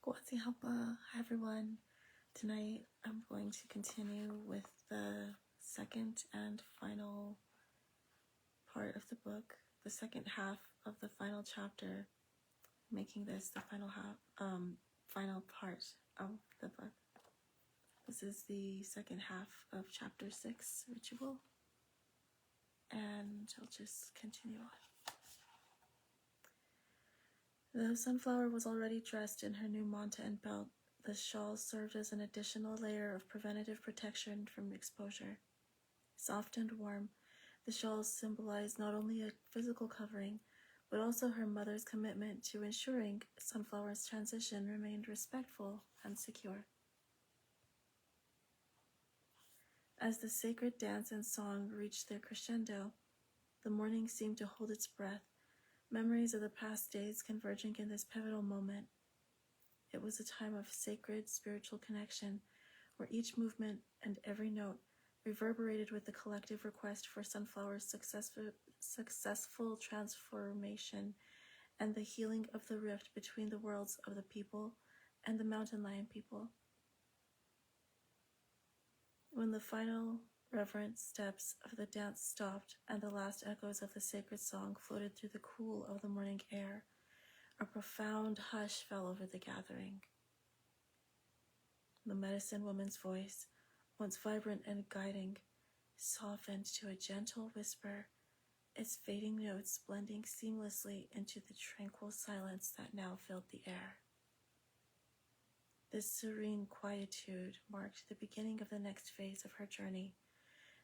Hi everyone. Tonight I'm going to continue with the second and final part of the book, the second half of the final chapter, making this the final part of the book. This is the second half of chapter 6, Ritual, and I'll just continue on. Though Sunflower was already dressed in her new manta and belt, the shawl served as an additional layer of preventative protection from exposure. Soft and warm, the shawls symbolized not only a physical covering, but also her mother's commitment to ensuring Sunflower's transition remained respectful and secure. As the sacred dance and song reached their crescendo, the morning seemed to hold its breath, memories of the past days converging in this pivotal moment. It was a time of sacred spiritual connection, where each movement and every note reverberated with the collective request for Sunflower's successful transformation and the healing of the rift between the worlds of the people and the mountain lion people. When the final reverent steps of the dance stopped and the last echoes of the sacred song floated through the cool of the morning air, a profound hush fell over the gathering. The medicine woman's voice, once vibrant and guiding, softened to a gentle whisper, its fading notes blending seamlessly into the tranquil silence that now filled the air. This serene quietude marked the beginning of the next phase of her journey,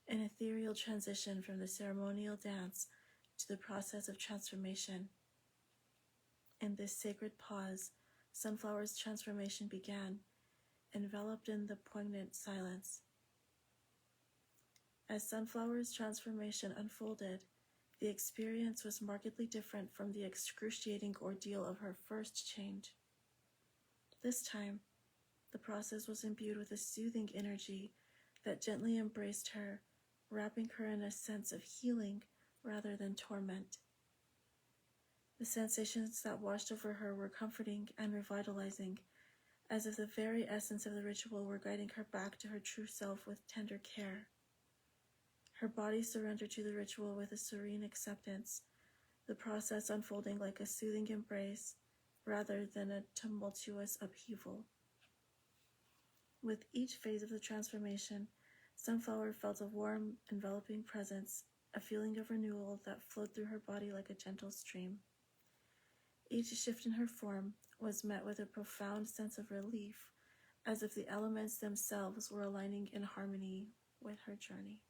an ethereal transition from the ceremonial dance to the process of transformation. In this sacred pause, Sunflower's transformation began, enveloped in the poignant silence. As Sunflower's transformation unfolded, the experience was markedly different from the excruciating ordeal of her first change. This time, the process was imbued with a soothing energy that gently embraced her, wrapping her in a sense of healing rather than torment. The sensations that washed over her were comforting and revitalizing, as if the very essence of the ritual were guiding her back to her true self with tender care. Her body surrendered to the ritual with a serene acceptance, the process unfolding like a soothing embrace rather than a tumultuous upheaval. With each phase of the transformation, Sunflower felt a warm, enveloping presence, a feeling of renewal that flowed through her body like a gentle stream. Each shift in her form was met with a profound sense of relief, as if the elements themselves were aligning in harmony with her journey.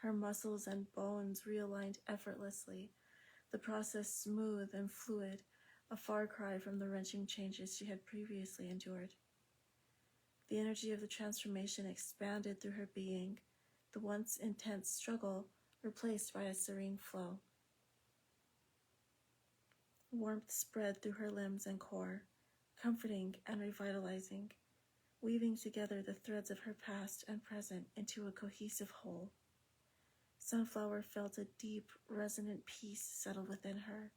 Her muscles and bones realigned effortlessly, the process smooth and fluid, a far cry from the wrenching changes she had previously endured. The energy of the transformation expanded through her being, the once intense struggle replaced by a serene flow. Warmth spread through her limbs and core, comforting and revitalizing, weaving together the threads of her past and present into a cohesive whole. Sunflower felt a deep, resonant peace settle within her,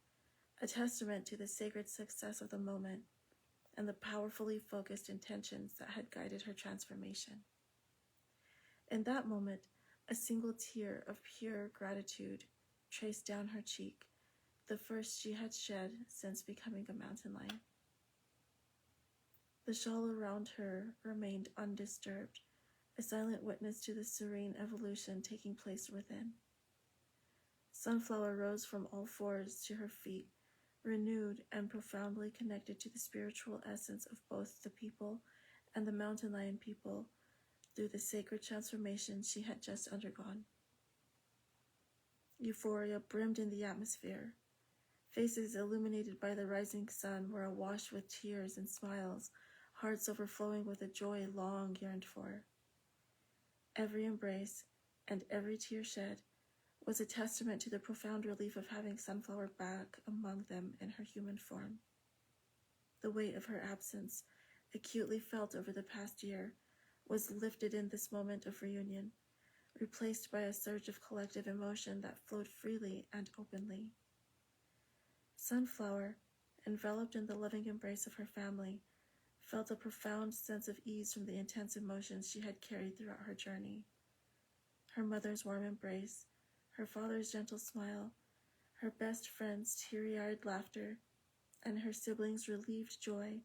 a testament to the sacred success of the moment and the powerfully focused intentions that had guided her transformation. In that moment, a single tear of pure gratitude traced down her cheek, the first she had shed since becoming a mountain lion. The shawl around her remained undisturbed, a silent witness to the serene evolution taking place within. Sunflower rose from all fours to her feet, renewed and profoundly connected to the spiritual essence of both the people and the mountain lion people through the sacred transformation she had just undergone. Euphoria brimmed in the atmosphere. Faces illuminated by the rising sun were awash with tears and smiles, hearts overflowing with a joy long yearned for. Every embrace and every tear shed was a testament to the profound relief of having Sunflower back among them in her human form. The weight of her absence, acutely felt over the past year, was lifted in this moment of reunion, replaced by a surge of collective emotion that flowed freely and openly. Sunflower, enveloped in the loving embrace of her family, felt a profound sense of ease from the intense emotions she had carried throughout her journey. Her mother's warm embrace, her father's gentle smile, her best friend's teary-eyed laughter, and her siblings' relieved joy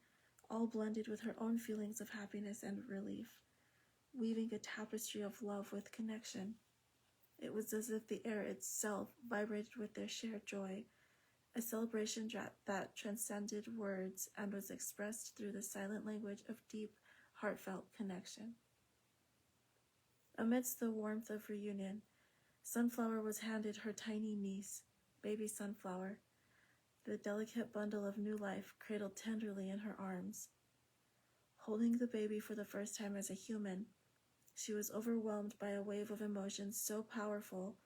all blended with her own feelings of happiness and relief, weaving a tapestry of love with connection. It was as if the air itself vibrated with their shared joy, a celebration that transcended words and was expressed through the silent language of deep, heartfelt connection. Amidst the warmth of reunion, Sunflower was handed her tiny niece, baby Sunflower, the delicate bundle of new life cradled tenderly in her arms. Holding the baby for the first time as a human, she was overwhelmed by a wave of emotions so powerful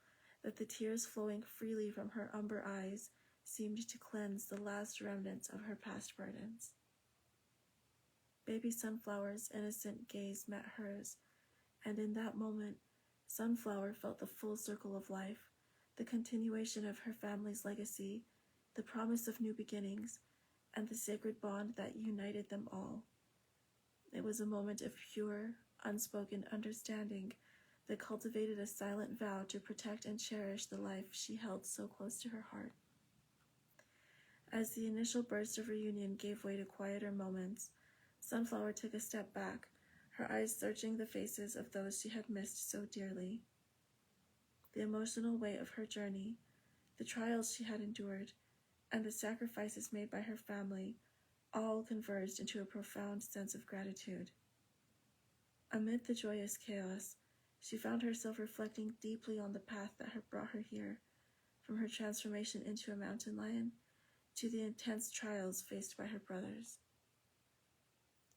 that the tears flowing freely from her umber eyes seemed to cleanse the last remnants of her past burdens. Baby Sunflower's innocent gaze met hers, and in that moment, Sunflower felt the full circle of life, the continuation of her family's legacy, the promise of new beginnings, and the sacred bond that united them all. It was a moment of pure, unspoken understanding that cultivated a silent vow to protect and cherish the life she held so close to her heart. As the initial burst of reunion gave way to quieter moments, Sunflower took a step back, her eyes searching the faces of those she had missed so dearly. The emotional weight of her journey, the trials she had endured, and the sacrifices made by her family all converged into a profound sense of gratitude. Amid the joyous chaos, she found herself reflecting deeply on the path that had brought her here, from her transformation into a mountain lion to the intense trials faced by her brothers.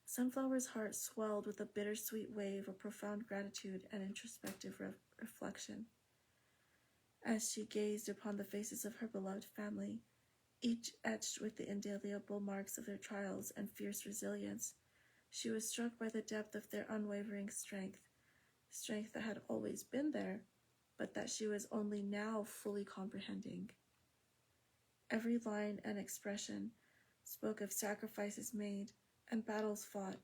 Sunflower's heart swelled with a bittersweet wave of profound gratitude and introspective reflection. As she gazed upon the faces of her beloved family, each etched with the indelible marks of their trials and fierce resilience, she was struck by the depth of their unwavering strength that had always been there, but that she was only now fully comprehending. Every line and expression spoke of sacrifices made and battles fought,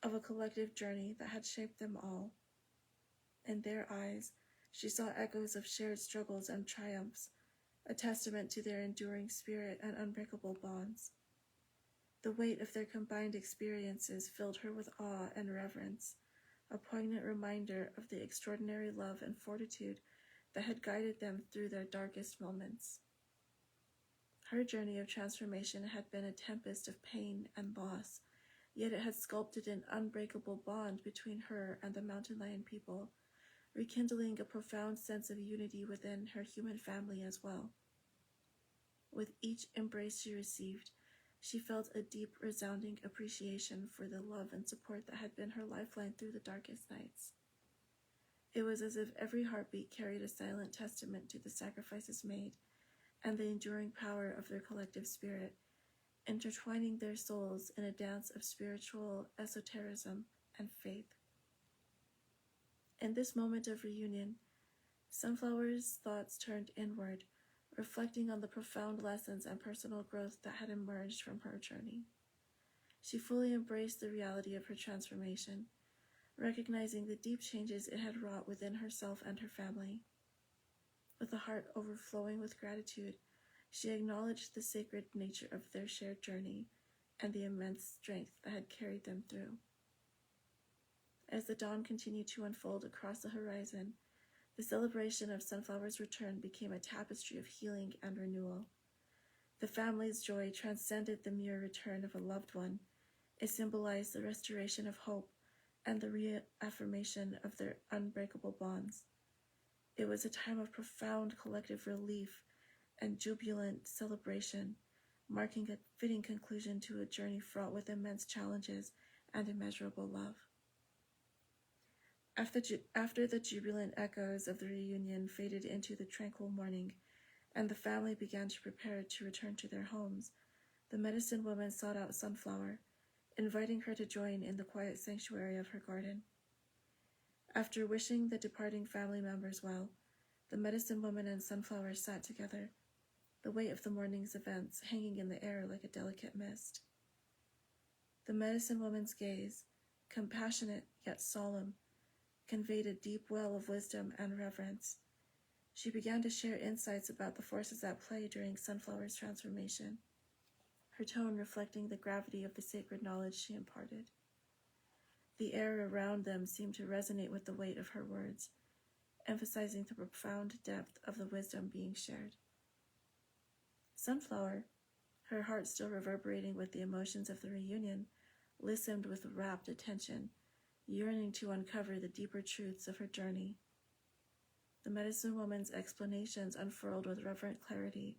of a collective journey that had shaped them all. In their eyes, she saw echoes of shared struggles and triumphs, a testament to their enduring spirit and unbreakable bonds. The weight of their combined experiences filled her with awe and reverence, a poignant reminder of the extraordinary love and fortitude that had guided them through their darkest moments. Her journey of transformation had been a tempest of pain and loss, yet it had sculpted an unbreakable bond between her and the Mountain Lion people, rekindling a profound sense of unity within her human family as well. With each embrace she received, she felt a deep, resounding appreciation for the love and support that had been her lifeline through the darkest nights. It was as if every heartbeat carried a silent testament to the sacrifices made and the enduring power of their collective spirit, intertwining their souls in a dance of spiritual esotericism and faith. In this moment of reunion, Sunflower's thoughts turned inward, reflecting on the profound lessons and personal growth that had emerged from her journey. She fully embraced the reality of her transformation, recognizing the deep changes it had wrought within herself and her family. With a heart overflowing with gratitude, she acknowledged the sacred nature of their shared journey and the immense strength that had carried them through. As the dawn continued to unfold across the horizon, the celebration of Sunflower's return became a tapestry of healing and renewal. The family's joy transcended the mere return of a loved one. It symbolized the restoration of hope and the reaffirmation of their unbreakable bonds. It was a time of profound collective relief and jubilant celebration, marking a fitting conclusion to a journey fraught with immense challenges and immeasurable love. After the jubilant echoes of the reunion faded into the tranquil morning, and the family began to prepare to return to their homes, the medicine woman sought out Sunflower, inviting her to join in the quiet sanctuary of her garden. After wishing the departing family members well, the medicine woman and Sunflower sat together, the weight of the morning's events hanging in the air like a delicate mist. The medicine woman's gaze, compassionate yet solemn, conveyed a deep well of wisdom and reverence. She began to share insights about the forces at play during Sunflower's transformation, her tone reflecting the gravity of the sacred knowledge she imparted. The air around them seemed to resonate with the weight of her words, emphasizing the profound depth of the wisdom being shared. Sunflower, her heart still reverberating with the emotions of the reunion, listened with rapt attention, yearning to uncover the deeper truths of her journey. The medicine woman's explanations unfurled with reverent clarity,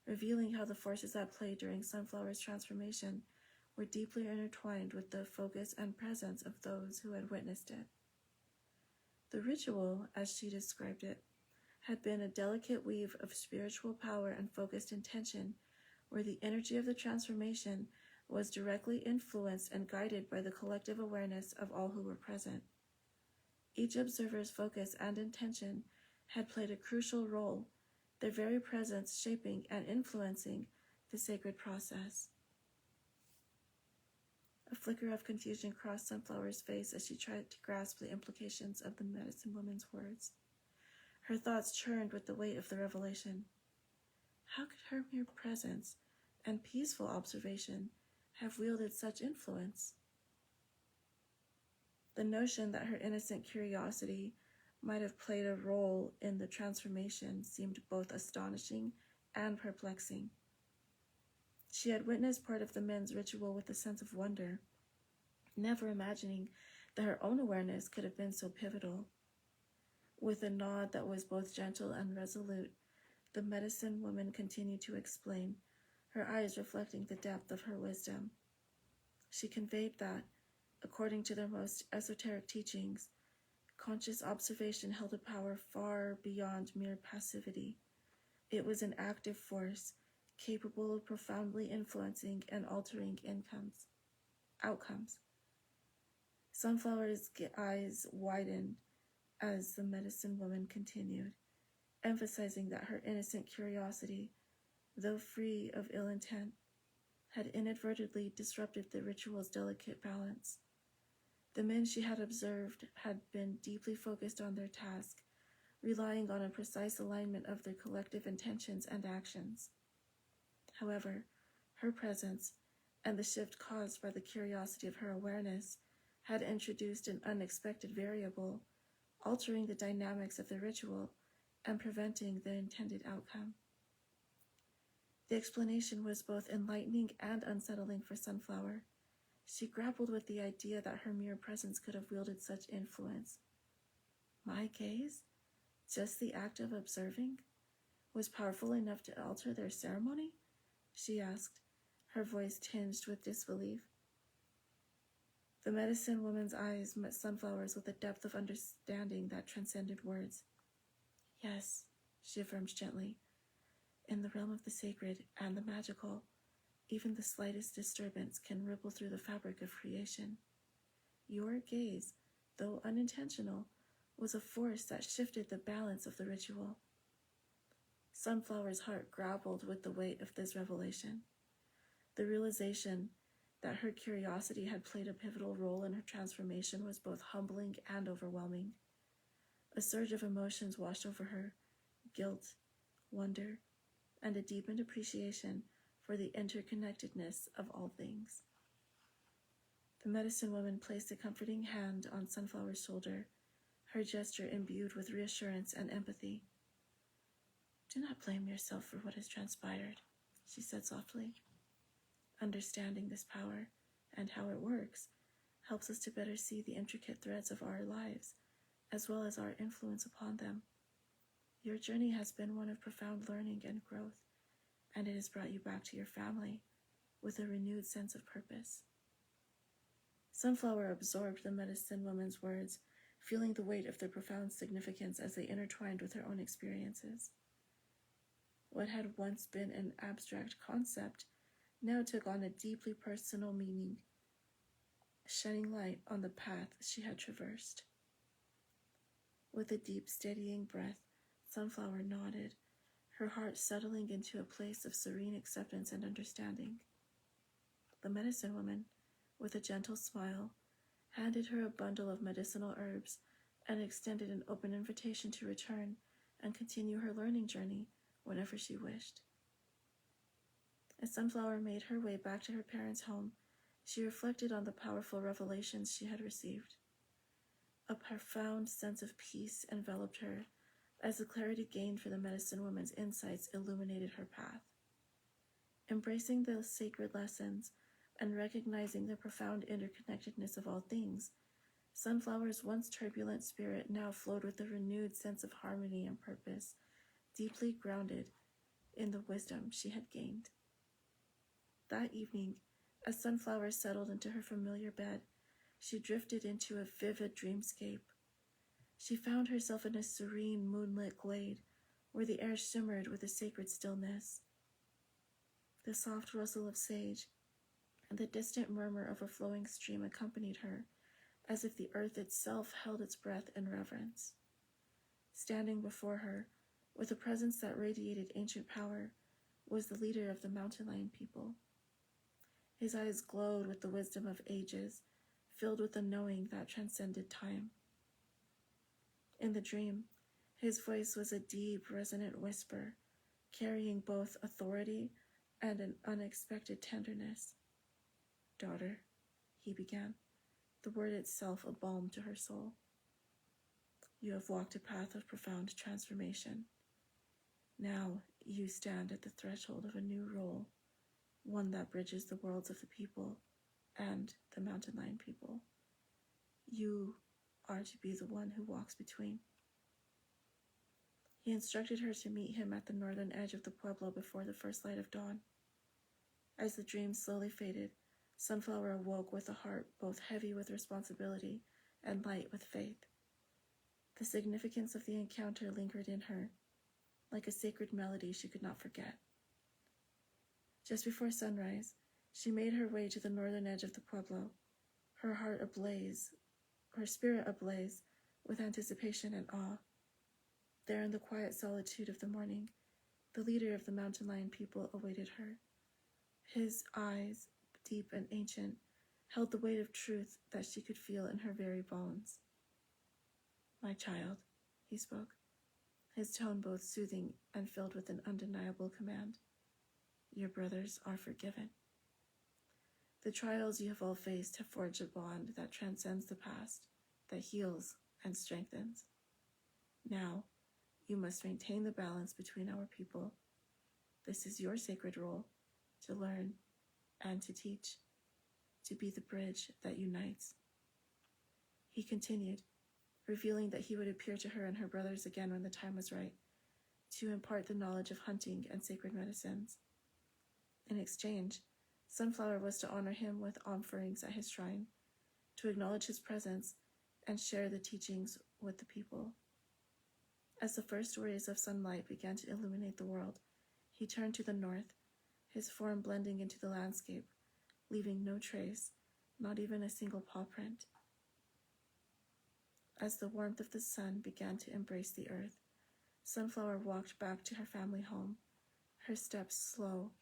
revealing how the forces at play during Sunflower's transformation were deeply intertwined with the focus and presence of those who had witnessed it. The ritual, as she described it, had been a delicate weave of spiritual power and focused intention, where the energy of the transformation was directly influenced and guided by the collective awareness of all who were present. Each observer's focus and intention had played a crucial role, their very presence shaping and influencing the sacred process. A flicker of confusion crossed Sunflower's face as she tried to grasp the implications of the medicine woman's words. Her thoughts churned with the weight of the revelation. How could her mere presence and peaceful observation have wielded such influence? The notion that her innocent curiosity might have played a role in the transformation seemed both astonishing and perplexing. She had witnessed part of the men's ritual with a sense of wonder, never imagining that her own awareness could have been so pivotal. With a nod that was both gentle and resolute, the medicine woman continued to explain, her eyes reflecting the depth of her wisdom. She conveyed that, according to their most esoteric teachings, conscious observation held a power far beyond mere passivity. It was an active force, capable of profoundly influencing and altering outcomes. Sunflower's eyes widened as the medicine woman continued, emphasizing that her innocent curiosity, though free of ill intent, had inadvertently disrupted the ritual's delicate balance. The men she had observed had been deeply focused on their task, relying on a precise alignment of their collective intentions and actions. However, her presence, and the shift caused by the curiosity of her awareness, had introduced an unexpected variable, altering the dynamics of the ritual and preventing the intended outcome. The explanation was both enlightening and unsettling for Sunflower. She grappled with the idea that her mere presence could have wielded such influence. My gaze, just the act of observing, was powerful enough to alter their ceremony? She asked, her voice tinged with disbelief. The medicine woman's eyes met Sunflower's with a depth of understanding that transcended words. Yes, she affirmed gently. In the realm of the sacred and the magical, even the slightest disturbance can ripple through the fabric of creation. Your gaze, though unintentional, was a force that shifted the balance of the ritual. Sunflower's heart grappled with the weight of this revelation. The realization that her curiosity had played a pivotal role in her transformation was both humbling and overwhelming. A surge of emotions washed over her, guilt, wonder, and a deepened appreciation for the interconnectedness of all things. The medicine woman placed a comforting hand on Sunflower's shoulder, her gesture imbued with reassurance and empathy. Do not blame yourself for what has transpired, she said softly. Understanding this power and how it works helps us to better see the intricate threads of our lives, as well as our influence upon them. Your journey has been one of profound learning and growth, and it has brought you back to your family with a renewed sense of purpose. Sunflower absorbed the medicine woman's words, feeling the weight of their profound significance as they intertwined with her own experiences. What had once been an abstract concept now took on a deeply personal meaning, shedding light on the path she had traversed. With a deep, steadying breath, Sunflower nodded, her heart settling into a place of serene acceptance and understanding. The medicine woman, with a gentle smile, handed her a bundle of medicinal herbs and extended an open invitation to return and continue her learning journey whenever she wished. As Sunflower made her way back to her parents' home, she reflected on the powerful revelations she had received. A profound sense of peace enveloped her as the clarity gained from the medicine woman's insights illuminated her path. Embracing the sacred lessons and recognizing the profound interconnectedness of all things, Sunflower's once turbulent spirit now flowed with a renewed sense of harmony and purpose, deeply grounded in the wisdom she had gained. That evening, as Sunflower settled into her familiar bed, she drifted into a vivid dreamscape. She found herself in a serene, moonlit glade where the air shimmered with a sacred stillness. The soft rustle of sage and the distant murmur of a flowing stream accompanied her, as if the earth itself held its breath in reverence. Standing before her, with a presence that radiated ancient power, was the leader of the Mountain Lion people. His eyes glowed with the wisdom of ages, filled with a knowing that transcended time. In the dream, his voice was a deep, resonant whisper, carrying both authority and an unexpected tenderness. "Daughter," he began, the word itself a balm to her soul. "You have walked a path of profound transformation. Now you stand at the threshold of a new role, one that bridges the worlds of the people and the Mountain Lion people. You are to be the one who walks between." He instructed her to meet him at the northern edge of the pueblo before the first light of dawn. As the dream slowly faded, Sunflower awoke with a heart both heavy with responsibility and light with faith. The significance of the encounter lingered in her, like a sacred melody she could not forget. Just before sunrise, she made her way to the northern edge of the pueblo, her spirit ablaze with anticipation and awe. There in the quiet solitude of the morning, the leader of the Mountain Lion people awaited her. His eyes, deep and ancient, held the weight of truth that she could feel in her very bones. "My child," he spoke, his tone both soothing and filled with an undeniable command. "Your brothers are forgiven. The trials you have all faced have forged a bond that transcends the past, that heals and strengthens. Now, you must maintain the balance between our people. This is your sacred role, to learn and to teach, to be the bridge that unites." He continued, revealing that he would appear to her and her brothers again when the time was right, to impart the knowledge of hunting and sacred medicines. In exchange, Sunflower was to honor him with offerings at his shrine, to acknowledge his presence, and share the teachings with the people. As the first rays of sunlight began to illuminate the world, he turned to the north, his form blending into the landscape, leaving no trace, not even a single paw print. As the warmth of the sun began to embrace the earth, Sunflower walked back to her family home, her steps slow,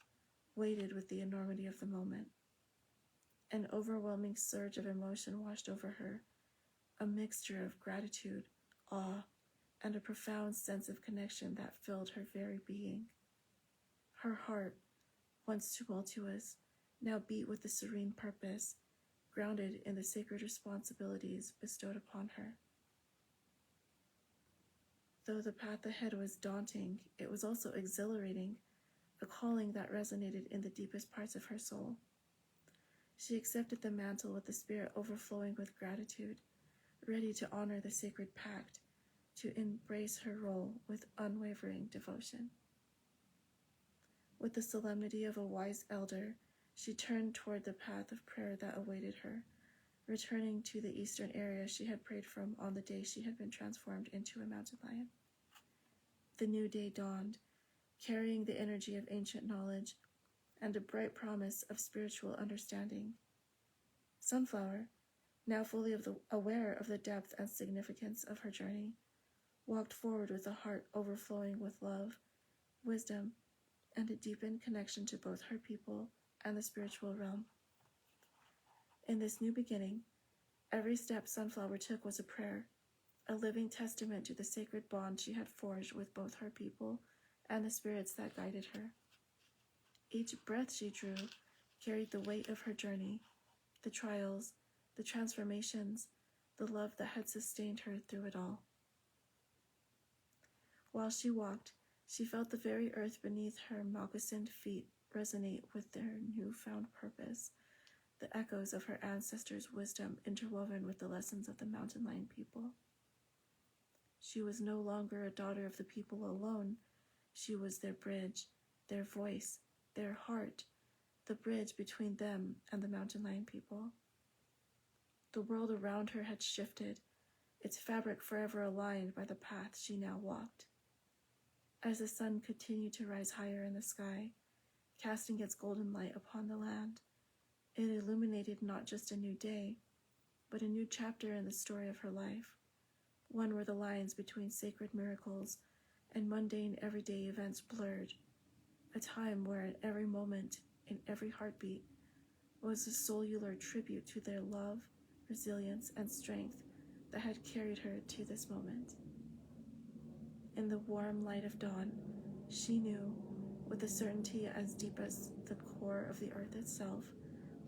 weighted with the enormity of the moment. An overwhelming surge of emotion washed over her, a mixture of gratitude, awe, and a profound sense of connection that filled her very being. Her heart, once tumultuous, now beat with a serene purpose, grounded in the sacred responsibilities bestowed upon her. Though the path ahead was daunting, it was also exhilarating, a calling that resonated in the deepest parts of her soul. She accepted the mantle with the spirit overflowing with gratitude, ready to honor the sacred pact, to embrace her role with unwavering devotion. With the solemnity of a wise elder, she turned toward the path of prayer that awaited her, returning to the eastern area she had prayed from on the day she had been transformed into a mountain lion. The new day dawned, carrying the energy of ancient knowledge and a bright promise of spiritual understanding. Sunflower, now fully aware of the depth and significance of her journey, walked forward with a heart overflowing with love, wisdom, and a deepened connection to both her people and the spiritual realm. In this new beginning, every step Sunflower took was a prayer, a living testament to the sacred bond she had forged with both her people and the spirits that guided her. Each breath she drew carried the weight of her journey, the trials, the transformations, the love that had sustained her through it all. While she walked, she felt the very earth beneath her moccasined feet resonate with their newfound purpose, the echoes of her ancestors' wisdom interwoven with the lessons of the Mountain Lion people. She was no longer a daughter of the people alone. She was their bridge, their voice, their heart, the bridge between them and the Mountain Lion people. The world around her had shifted, its fabric forever aligned by the path she now walked. As the sun continued to rise higher in the sky, casting its golden light upon the land, it illuminated not just a new day, but a new chapter in the story of her life, one where the lines between sacred miracles and mundane everyday events blurred, a time where in every moment, in every heartbeat, was a cellular tribute to their love, resilience, and strength that had carried her to this moment. In the warm light of dawn, she knew, with a certainty as deep as the core of the earth itself,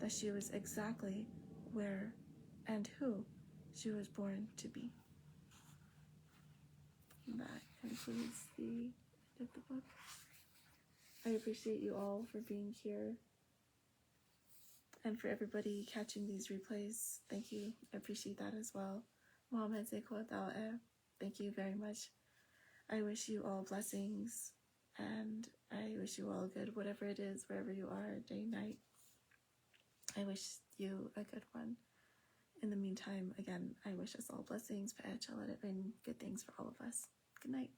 that she was exactly where and who she was born to be. And that concludes the end of the book. I appreciate you all for being here, and for everybody catching these replays. Thank you. I appreciate that as well. Mohamed Zekwa Daweh, thank you very much. I wish you all blessings, and I wish you all good, whatever it is, wherever you are, day, night. I wish you a good one. In the meantime, again, I wish us all blessings, good things for all of us. Good night.